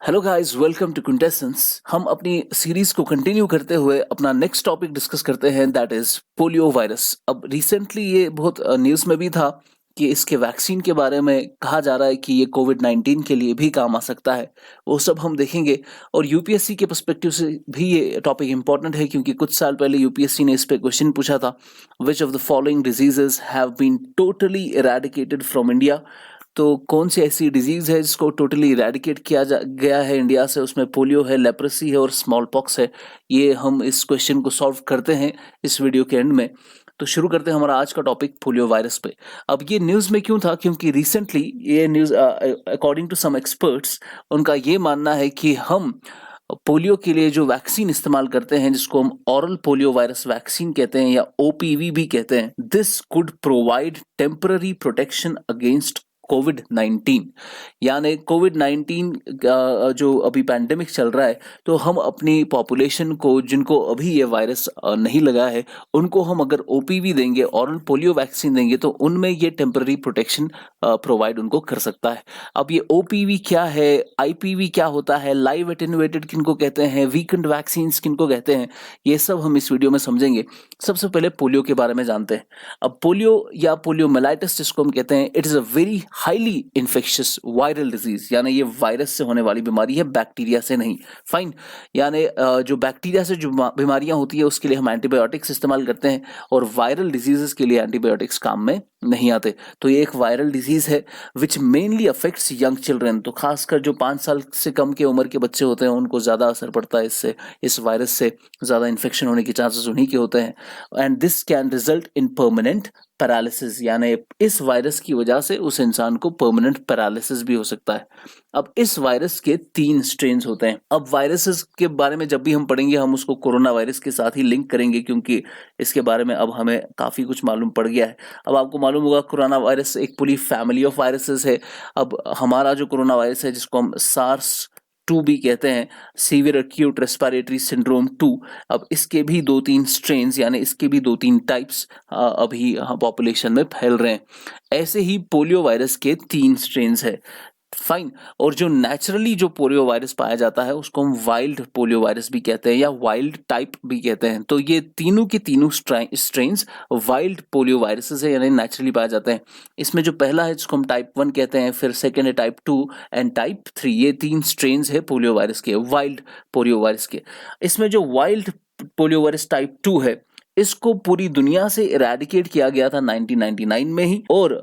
Hello guys, welcome to Quintessence. हम अपनी series को कंटिन्यू करते हुए अपना नेक्स्ट टॉपिक डिस्कस करते हैं, दैट इज पोलियो वायरस। अब रिसेंटली ये बहुत न्यूज़ में भी था कि इसके वैक्सीन के बारे में कहा जा रहा है कि ये कोविड-19 के लिए भी काम आ सकता है। वो सब हम देखेंगे और यूपीएससी के पर्सपेक्टिव से भी ये टॉपिक इंपॉर्टेंट है, क्योंकि कुछ साल पहले यूपीएससी ने इस पे क्वेश्चन पूछा था, which of the following diseases have been totally eradicated from India. तो कौन सी ऐसी डिजीज है जिसको टोटली इरेडिकेट गया है इंडिया से। उसमें पोलियो है, लेप्रेसी है और स्मॉल पॉक्स है। ये हम इस क्वेश्चन को सॉल्व करते हैं इस वीडियो के एंड में। तो शुरू करते हैं हमारा आज का टॉपिक पोलियो वायरस पे। अब ये न्यूज़ में क्यों था, क्योंकि रिसेंटली ये news according to some experts, उनका ये मानना है कि हम पोलियो के लिए जो वैक्सीन इस्तेमाल करते हैं, जिसको हम ऑरल पोलियो वायरस वैक्सीन कहते हैं या ओपीवी भी कहते हैं, this could provide temporary protection against कोविड-19। यानी कोविड-19 जो अभी पैंडेमिक चल रहा है, तो हम अपनी पॉपुलेशन को, जिनको अभी ये वायरस नहीं लगा है, उनको हम अगर ओपीवी देंगे, ऑरल पोलियो वैक्सीन देंगे, तो उनमें ये टेम्पररी प्रोटेक्शन प्रोवाइड उनको कर सकता है। अब ये ओपीवी क्या है, आईपीवी क्या होता है, लाइव एटेन्युएटेड किनको कहते हैं, वीकेंड वैक्सीन किनको कहते हैं, ये सब हम इस वीडियो में समझेंगे। सबसे पहले पोलियो के बारे में जानते हैं। अब पोलियो या पोलियोमाइलाइटिस जिसको हम कहते हैं, it is a very highly infectious viral disease. यानी ये वायरस से होने वाली बीमारी है, बैक्टीरिया से नहीं। फाइन। यानी जो बैक्टीरिया से जो बीमारियां होती है उसके लिए हम एंटीबायोटिक्स इस्तेमाल करते हैं, और वायरल डिजीजेस के लिए एंटीबायोटिक्स काम में नहीं आते। तो ये एक वायरल डिजीज है which mainly affects young children. तो खासकर जो 5 साल से कम के उम्र के बच्चे होते हैं, उनको ज्यादा असर पड़ता है इससे। इस वायरस से ज्यादा इन्फेक्शन होने के चांसेस उन्हीं के होते हैं, and this can result in permanent paralysis. यानी इस वायरस की वजह से उस इंसान को परमानेंट पैरालिसिस भी हो सकता है। अब इस वायरस के 3 स्ट्रेन होते हैं। अब वायरसेस के बारे में जब भी हम पढ़ेंगे, हम उसको कोरोना वायरस के साथ ही लिंक करेंगे, क्योंकि इसके बारे में अब हमें काफी कुछ मालूम पड़ गया है। अब आपको मालूम होगा, कोरोना वायरस एक पूरी फैमिली ऑफ वायरसेस है। अब हमारा जो कोरोना वायरस है, जिसको हम सार्स 2 भी कहते हैं, सीवियर एक्यूट रेस्पिरेटरी सिंड्रोम 2। अब इसके भी 2-3 स्ट्रेन्स, यानी इसके भी 2-3 टाइप्स अभी पॉपुलेशन में फैल रहे हैं। ऐसे ही पोलियो वायरस के 3 स्ट्रेन्स है। फाइन। और जो नेचुरली जो पोलियो वायरस पाया जाता है, उसको हम वाइल्ड पोलियो वायरस भी कहते हैं या वाइल्ड टाइप भी कहते हैं। तो ये तीनों के तीनों स्ट्रेन्स वाइल्ड पोलियो वायरसेस है, यानी नेचुरली पाए जाते हैं। इसमें जो पहला है, जिसको हम टाइप 1 कहते हैं, फिर सेकेंड है टाइप 2 एंड टाइप 3। ये 3 स्ट्रेन्स है पोलियो वायरस के, वाइल्ड पोलियो वायरस के। इसमें जो वाइल्ड पोलियो वायरस टाइप 2 है, इसको पूरी दुनिया से इरेडिकेट किया गया था 1999 में ही, और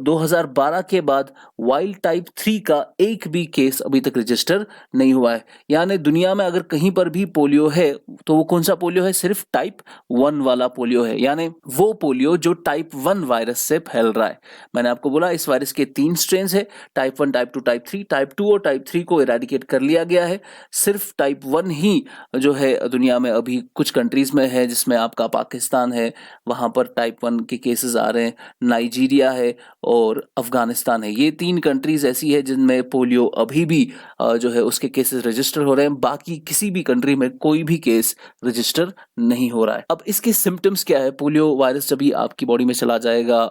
2012 के बाद वाइल्ड टाइप 3 का एक भी केस अभी तक रजिस्टर नहीं हुआ है। यानी दुनिया में अगर कहीं पर भी पोलियो है, तो वो कौन सा पोलियो है? सिर्फ टाइप 1 वाला पोलियो है, यानी वो पोलियो जो टाइप 1 वायरस से फैल रहा है। मैंने आपको बोला इस वायरस के 3 स्ट्रेन है, टाइप 1, टाइप 2, टाइप 3। टाइप 2 और टाइप 3 को इरेडिकेट कर लिया गया है। सिर्फ टाइप 1 ही जो है दुनिया में अभी कुछ कंट्रीज में है, जिसमें आपका पाकिस्तान है, वहां पर टाइप 1 के केसेस आ रहे हैं, नाइजीरिया है और अफगानिस्तान है। ये 3 कंट्रीज ऐसी है जिनमें पोलियो अभी भी जो है उसके केसेस रजिस्टर हो रहे हैं। बाकी किसी भी कंट्री में कोई भी केस रजिस्टर नहीं हो रहा है। अब इसके सिम्टम्स क्या है? पोलियो वायरस जब भी आपकी बॉडी में चला जाएगा,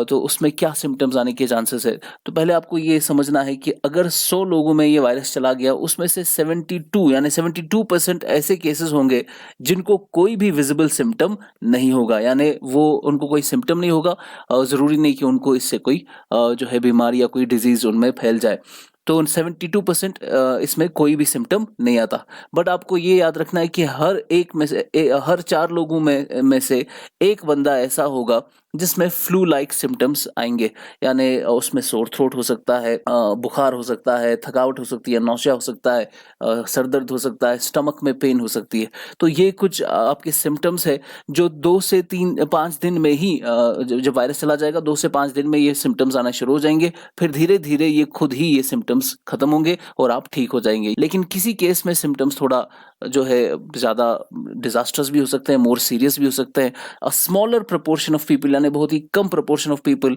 तो उसमें क्या सिम्टम्स आने के चांसेस है? तो पहले आपको ये समझना है कि अगर 100 लोगों में ये वायरस चला गया, उसमें से 72 यानी 72% ऐसे केसेस होंगे जिनको कोई भी विजिबल सिम्टम नहीं होगा, यानी वो उनको कोई सिम्टम नहीं होगा। जरूरी नहीं कि उनको इससे कोई जो है बीमारी या कोई डिजीज उनमें फैल जाए। तो 72% इसमें कोई भी सिम्टम नहीं आता। बट आपको ये याद रखना है कि हर एक में से हर 4 लोगों में से एक बंदा ऐसा होगा जिसमें फ्लू लाइक सिम्टम्स आएंगे। यानी उसमें सोर थ्रोट हो सकता है, बुखार हो सकता है, थकावट हो सकती है, नौसिया हो सकता है, सर दर्द हो सकता है, स्टमक में पेन हो सकती है। तो ये कुछ आपके सिम्टम्स है जो 2 से 5 दिन में ही जब वायरस चला जाएगा, 2 से 5 दिन में ये सिम्टम्स आना शुरू हो जाएंगे। फिर धीरे धीरे ये खुद ही ये सिम्टम्स खत्म होंगे और आप ठीक हो जाएंगे। लेकिन किसी केस में सिम्टम्स थोड़ा जो है ज्यादा डिजास्टर्स भी हो सकते हैं, मोर सीरियस भी हो सकते हैं। A smaller proportion of people, यानी बहुत ही कम प्रोपोर्शन ऑफ पीपल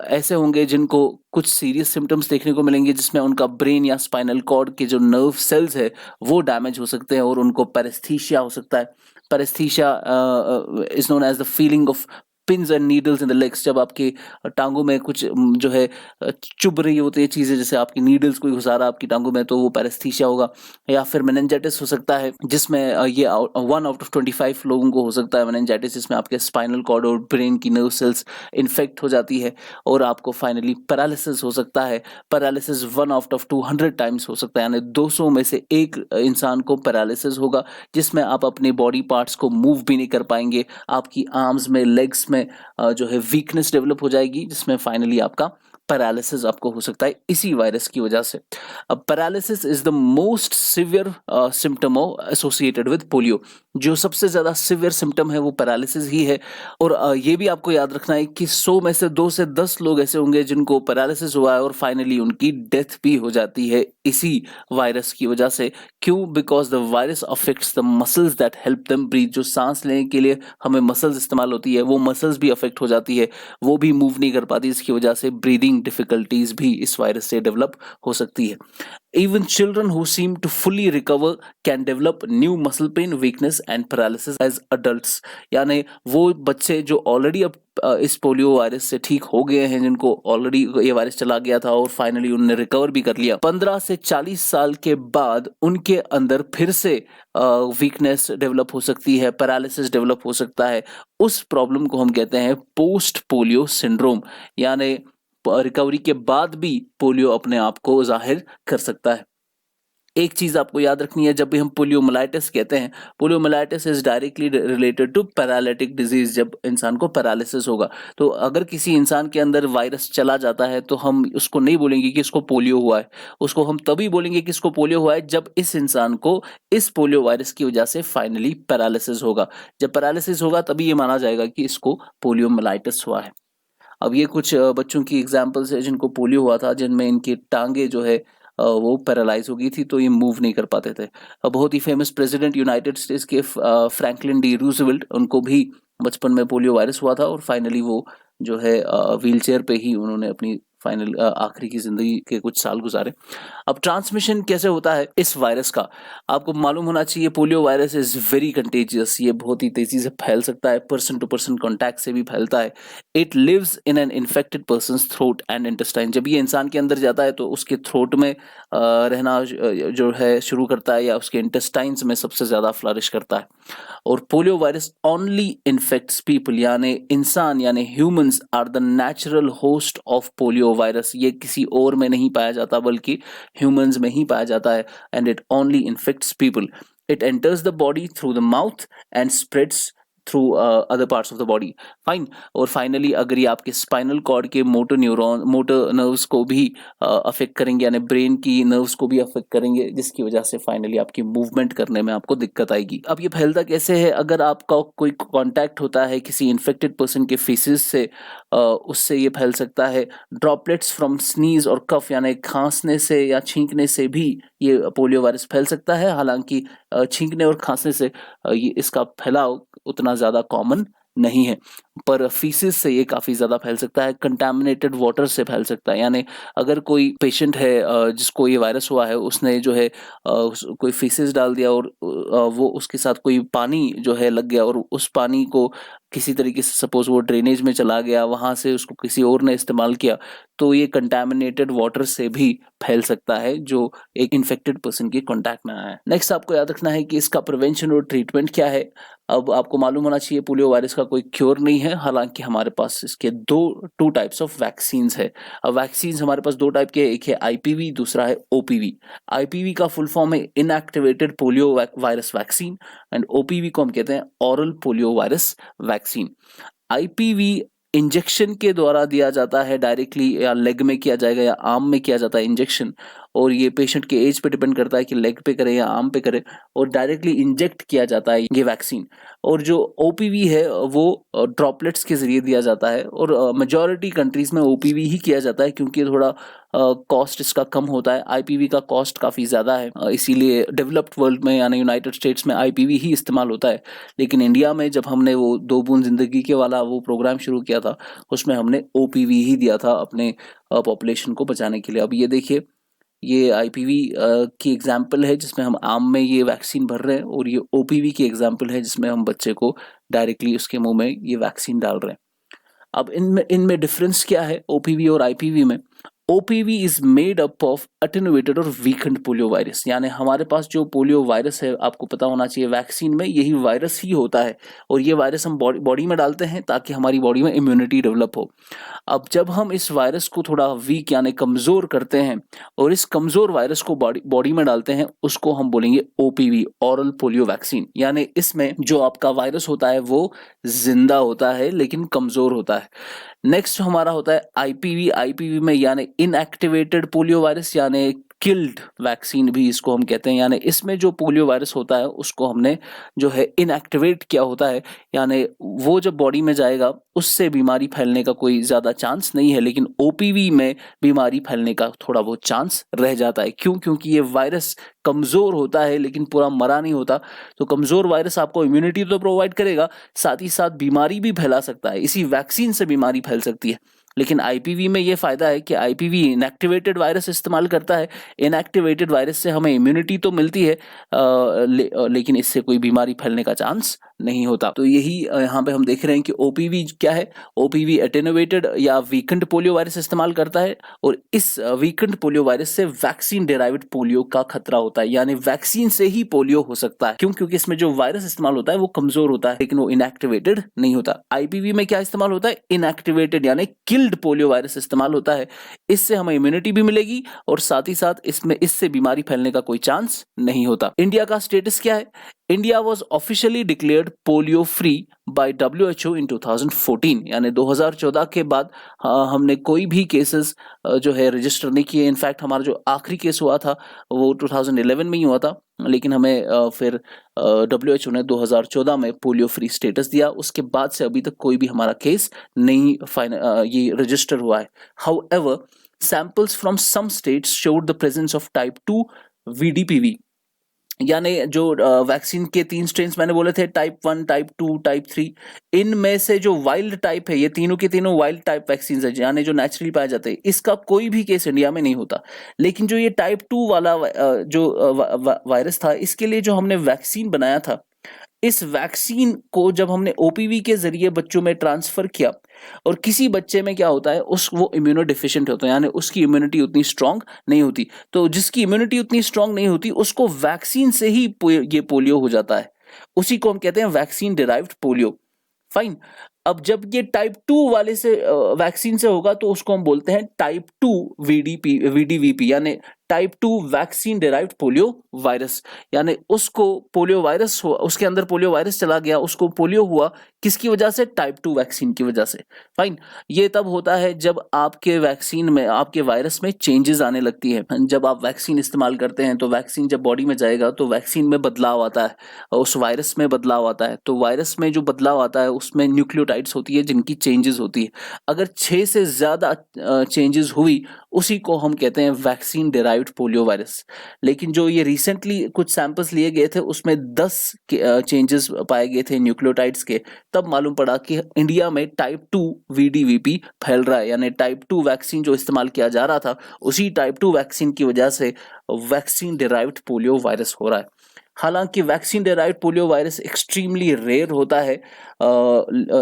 ऐसे होंगे जिनको कुछ सीरियस सिम्टम्स देखने को मिलेंगे, जिसमें उनका ब्रेन या स्पाइनल कॉर्ड के जो नर्व सेल्स है वो डैमेज हो सकते हैं और उनको पैरेस्थीसिया हो सकता है। Paresthesia is known as the feeling of pins and needles in the legs, जब आपके टांगों में कुछ जो है चुभ रही होती है चीजें, जैसे आपकी नीडल्स कोई घुसा रहा आपकी टांगों में, तो वो पैरेस्थीसिया होगा। या फिर मेनिंजाइटिस हो सकता है, जिसमें ये 1 out of 25 लोगों को हो सकता है मेनिंजाइटिस, जिसमें आपके स्पाइनल कॉर्ड और ब्रेन की नर्व सेल्स इन्फेक्ट हो जाती है और आपको फाइनली पैरालिसिस हो सकता है। पैरालिसिस 1 out of 200 टाइम्स हो सकता है, यानी 200 में से एक इंसान को पैरालिसिस होगा, जिसमें आप अपने बॉडी पार्ट्स को मूव भी नहीं कर पाएंगे। आपकी आर्म्स में, लेग्स में जो है वीकनेस डेवलप हो जाएगी, जिसमें फाइनली आपका पैरालिसिस आपको हो सकता है इसी वायरस की वजह से। अब paralysis is the most severe symptom associated with polio. जो सबसे ज्यादा सिवियर सिम्टम है वो पैरालिसिस ही है। और ये भी आपको याद रखना है कि 100 में से 2 से 10 लोग ऐसे होंगे जिनको पैरालिसिस हुआ है और फाइनली उनकी डेथ भी हो जाती है इसी वायरस की वजह से। क्यों? Because the virus affects the muscles that help them breathe. जो सांस लेने के लिए हमें मसल्स इस्तेमाल होती है, वो मसल्स भी अफेक्ट हो जाती है, वो भी मूव नहीं कर पाती, इसकी वजह से ब्रीदिंग डिफिकल्टीज भी इस वायरस से डेवलप हो सकती है। Even children who seem to fully recover can develop new muscle pain, weakness and paralysis as adults। यानी वो बच्चे जो ऑलरेडी अब इस पोलियो वायरस से ठीक हो गए हैं, जिनको ऑलरेडी ये वायरस चला गया था और फाइनली उन्होंने रिकवर भी कर लिया, 15 से 40 साल के बाद उनके अंदर फिर से वीकनेस डेवलप हो सकती है, पैरालिसिस डेवलप हो सकता है। उस प्रॉब्लम को हम कहते हैं पोस्ट पोलियो सिंड्रोम, यानी रिकवरी के बाद भी पोलियो अपने आप को जाहिर कर सकता है। एक चीज आपको याद रखनी है, जब भी हम पोलियोमाइलाइटिस कहते हैं, poliomyelitis is directly related to paralytic disease. जब इंसान को पैरालिसिस होगा, तो अगर किसी इंसान के अंदर वायरस चला जाता है तो हम उसको नहीं बोलेंगे कि इसको पोलियो हुआ है, उसको हम तभी बोलेंगे कि इसको पोलियो हुआ है जब इस इंसान को इस पोलियो वायरस की वजह से फाइनली पैरालिसिस होगा। जब पैरालिसिस होगा तभी ये माना जाएगा कि इसको पोलियोमाइलाइटिस हुआ है। अब ये कुछ बच्चों की एग्जांपल्स है जिनको पोलियो हुआ था, जिनमें इनकी टांगे जो है वो पैरालाइज हो गई थी, तो ये मूव नहीं कर पाते थे। बहुत ही फेमस प्रेसिडेंट यूनाइटेड स्टेट्स के फ्रैंकलिन डी रूजवेल्ट, उनको भी बचपन में पोलियो वायरस हुआ था और फाइनली वो जो है व्हील चेयर पे ही उन्होंने अपनी फाइनल आखिरी की जिंदगी के कुछ साल गुजारे। अब ट्रांसमिशन कैसे होता है इस वायरस का, आपको मालूम होना चाहिए। Polio virus is very contagious, ये बहुत ही तेजी से फैल सकता है, पर्सन टू पर्सन कॉन्टैक्ट से भी फैलता है। It lives in an infected person's throat and intestine. जब ये इंसान के अंदर जाता है तो उसके थ्रोट में रहना जो है शुरू करता है, या उसके इंटेस्टाइन्स में सबसे ज्यादा फ्लरिश करता है। और polio virus only infects people, यानी इंसान यानी humans are the natural host of polio virus. ये किसी और में नहीं पाया जाता बल्कि ह्यूमंस में ही पाया जाता है। And it only infects people. It enters the body through the mouth and spreads through other parts of the body. Fine. और फाइनली अगर ये आपके स्पाइनल कॉर्ड के मोटर नर्व्स को भी अफेक्ट करेंगे, यानी ब्रेन की नर्व्स को भी अफेक्ट करेंगे, जिसकी वजह से फाइनली आपकी मूवमेंट करने में आपको दिक्कत आएगी। अब ये फैलता कैसे है? अगर आपका कोई कांटेक्ट होता है किसी इन्फेक्टेड पर्सन के फेसेस से, उससे ये फैल सकता है। ड्रॉपलेट्स फ्रॉम स्नीज और कफ, यानी खांसने से या छींकने से भी ये पोलियो वायरस फैल सकता है। हालांकि छींकने और खांसने से ये इसका फैलाव उतना ज्यादा कॉमन नहीं है, पर फीसिस से ये काफी ज्यादा फैल सकता है। कंटामिनेटेड वाटर से फैल सकता है, यानी अगर कोई पेशेंट है जिसको ये वायरस हुआ है, उसने जो है कोई फीसिस डाल दिया और वो उसके साथ कोई पानी जो है लग गया, और उस पानी को किसी तरीके से सपोज वो ड्रेनेज में चला गया, वहां से उसको किसी और ने इस्तेमाल किया, तो ये कंटामिनेटेड वाटर से भी फैल सकता है जो एक इन्फेक्टेड पर्सन के कांटेक्ट में आया है। नेक्स्ट आपको याद रखना है कि इसका प्रिवेंशन और ट्रीटमेंट क्या है। अब आपको मालूम होना चाहिए पोलियो वायरस का कोई क्योर नहीं है, हालांकि हमारे पास इसके टू टाइप्स ऑफ वैक्सीन है। अब वैक्सीन हमारे पास 2 टाइप के, एक है आईपीवी, दूसरा है ओपीवी। आईपीवी का फुल फॉर्म है inactivated polio virus vaccine, and OPV को हम कहते हैं oral polio virus vaccine. IPv injection के द्वारा दिया जाता है डायरेक्टली, या लेग में किया जाएगा या आर्म में किया जाता है इंजेक्शन, और ये पेशेंट के एज पे डिपेंड करता है कि लेग पे करे या आर्म पे करे, और डायरेक्टली इंजेक्ट किया जाता है ये वैक्सीन। और जो ओपीवी है वो ड्रॉपलेट्स के जरिए दिया जाता है, और मेजॉरिटी कंट्रीज में ओपीवी ही किया जाता है क्योंकि थोड़ा कॉस्ट इसका कम होता है। आईपीवी का कॉस्ट काफी ज्यादा है, इसीलिए डेवलप्ड वर्ल्ड में यानी यूनाइटेड स्टेट्स में आईपीवी ही इस्तेमाल होता है। लेकिन इंडिया में जब हमने वो 2 बूंद जिंदगी के वाला वो प्रोग्राम शुरू किया था, उसमें हमने ओपीवी ही दिया था अपने पॉपुलेशन को बचाने के लिए। अब ये देखिए, ये आईपीवी की एग्जाम्पल है जिसमें हम आम में ये वैक्सीन भर रहे हैं, और ये ओपीवी की एग्जाम्पल है जिसमें हम बच्चे को डायरेक्टली उसके मुंह में ये वैक्सीन डाल रहे हैं। अब इनमें इनमें डिफरेंस क्या है ओपीवी और आईपीवी में? OPV is made up of attenuated और वीकेंड पोलियो वायरस, यानी हमारे पास जो पोलियो वायरस है, आपको पता होना चाहिए वैक्सीन में यही वायरस ही होता है, और ये वायरस हम बॉडी में डालते हैं ताकि हमारी बॉडी में इम्यूनिटी डेवलप हो। अब जब हम इस वायरस को थोड़ा वीक यानी कमजोर करते हैं और इस कमजोर वायरस को बॉडी में डालते हैं, उसको हम बोलेंगे ओपीवी, ओरल पोलियो वैक्सीन। यानी इसमें जो आपका वायरस होता है वो जिंदा होता है लेकिन कमजोर होता है। नेक्स्ट हमारा होता है आईपीवी। आईपीवी में यानी इनएक्टिवेटेड पोलियो वायरस, यानी किल्ड वैक्सीन भी इसको हम कहते हैं, यानी इसमें जो पोलियो वायरस होता है उसको हमने जो है इनएक्टिवेट किया होता है, यानी वो जब बॉडी में जाएगा उससे बीमारी फैलने का कोई ज्यादा चांस नहीं है, लेकिन ओपीवी में बीमारी फैलने का थोड़ा बहुत चांस रह जाता है। क्यों? क्योंकि ये वायरस कमजोर होता है लेकिन पूरा मरा नहीं होता। तो कमजोर वायरस आपको इम्यूनिटी तो प्रोवाइड करेगा, साथ ही साथ बीमारी भी फैला सकता है, इसी वैक्सीन से बीमारी फैल सकती है। लेकिन आईपीवी में ये फायदा है कि आईपीवी इनएक्टिवेटेड वायरस इस्तेमाल करता है। इनएक्टिवेटेड वायरस से हमें इम्यूनिटी तो मिलती है, लेकिन इससे कोई बीमारी फैलने का चांस नहीं होता। तो यही यहाँ पे हम देख रहे हैं कि ओपीवी क्या है, ओपीवी एटेनुएटेड या वीकेंड पोलियो वायरस इस्तेमाल करता है, और इस वीकेंड पोलियो वायरस से वैक्सीन डेराइव्ड पोलियो का खतरा होता है, यानी वैक्सीन से ही पोलियो हो सकता है। क्यों? क्योंकि इसमें जो वायरस इस्तेमाल होता है वो कमजोर होता है लेकिन वो इनएक्टिवेटेड नहीं होता। आईपीवी में क्या इस्तेमाल होता है? इनएक्टिवेटेड यानी किल्ड पोलियो वायरस इस्तेमाल होता है। इससे हमें इम्यूनिटी भी मिलेगी और साथ ही साथ इससे बीमारी फैलने का कोई चांस नहीं होता। इंडिया का स्टेटस क्या है? India was officially declared polio free by WHO in 2014, यानी 2014 के बाद हमने कोई भी केसेस जो है रजिस्टर नहीं किए। इनफैक्ट हमारा जो आखिरी केस हुआ था वो 2011 में ही हुआ था, लेकिन हमें फिर WHO ने 2014 में पोलियो फ्री स्टेटस दिया। उसके बाद से अभी तक कोई भी हमारा केस नहीं ये रजिस्टर हुआ है। However, samples from some states showed the presence of type 2 VDPV, यानी जो वैक्सीन के 3 स्ट्रेन्स मैंने बोले थे, टाइप 1, टाइप 2, टाइप 3, इनमें से जो वाइल्ड टाइप है, ये तीनों के तीनों वाइल्ड टाइप वैक्सीन है, यानी जो नेचुरली पाए जाते हैं, इसका कोई भी केस इंडिया में नहीं होता। लेकिन जो ये टाइप 2 वाला जो वायरस था, इसके लिए जो हमने वैक्सीन बनाया था, इस वैक्सीन को जब हमने ओपीवी के जरिए बच्चों में ट्रांसफर किया, और किसी बच्चे में क्या होता है, वो इम्यूनो डिफिशिएंट होता है, यानी उसकी इम्यूनिटी उतनी स्ट्रांग नहीं होती। तो जिसकी इम्यूनिटी उतनी स्ट्रांग नहीं होती उसको वैक्सीन से ही ये पोलियो हो जाता है, उसी को हम कहते हैं वैक्सीन डिराइव्ड पोलियो। फाइन। अब जब ये टाइप 2 वाले से वैक्सीन से होगा तो उसको हम बोलते हैं टाइप 2 VDVP, यानी type 2 vaccine derived polio virus, यानी उसको पोलियो वायरस हुआ, उसके अंदर पोलियो वायरस चला गया, उसको पोलियो हुआ, किसकी वजह से? टाइप 2 वैक्सीन की वजह से। फाइन। ये तब होता है जब आपके वैक्सीन में, आपके वायरस में चेंजेस आने लगती है। जब आप वैक्सीन इस्तेमाल करते हैं तो वैक्सीन जब बॉडी में जाएगा तो वैक्सीन में बदलाव आता है, उस वायरस में बदलाव आता है। तो वायरस में जो बदलाव आता है उसमें न्यूक्लियोटाइड्स होती है जिनकी चेंजेस होती है। अगर 6 से ज्यादा चेंजेस हुई, उसी को हम कहते हैं वैक्सीन डिराइव्ड पोलियो वायरस। लेकिन जो ये रिसेंटली कुछ सैंपल्स लिए गए थे उसमें 10 चेंजेस पाए गए थे न्यूक्लियोटाइड्स के, तब मालूम पड़ा कि इंडिया में टाइप 2 VDVP फैल रहा है, यानी टाइप 2 वैक्सीन जो इस्तेमाल किया जा रहा था उसी टाइप 2 वैक्सीन की वजह से वैक्सीन डिराइव्ड पोलियो वायरस हो रहा है। हालांकि vaccine derived polio virus extremely rare होता है।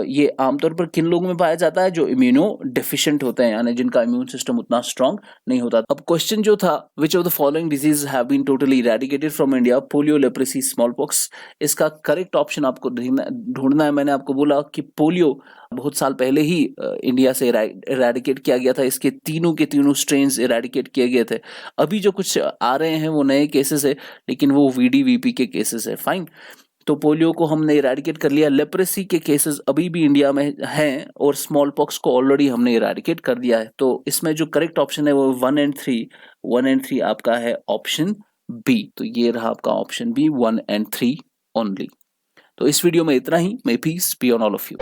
ये आमतौर पर किन लोगों में पाया जाता है? जो इम्यूनो डेफिशिएंट होते हैं, यानी जिनका इम्यून सिस्टम उतना स्ट्रांग नहीं होता। अब क्वेश्चन जो था, which of the following disease have been totally eradicated from India? Polio, leprosy, small pox. इसका करेक्ट ऑप्शन आपको ढूंढना है। मैंने आपको बोला कि पोलियो बहुत साल पहले ही इंडिया से इरेडिकेट किया गया था, इसके तीनों के तीनों स्ट्रेन्स इरेडिकेट किए गए थे। अभी जो कुछ आ रहे हैं वो नए केसेस है, लेकिन वो VDVP के केसेस है। फाइन। तो पोलियो को हमने इरेडिकेट कर लिया। लेप्रेसी के केसेस अभी भी इंडिया में हैं, और स्मॉल पॉक्स को ऑलरेडी हमने इरेडिकेट कर दिया है। तो इसमें जो करेक्ट ऑप्शन है वो 1 and 3 आपका है ऑप्शन बी। तो ये रहा आपका ऑप्शन बी, 1 and 3 ओनली। तो इस वीडियो में इतना ही। May peace be on all of you.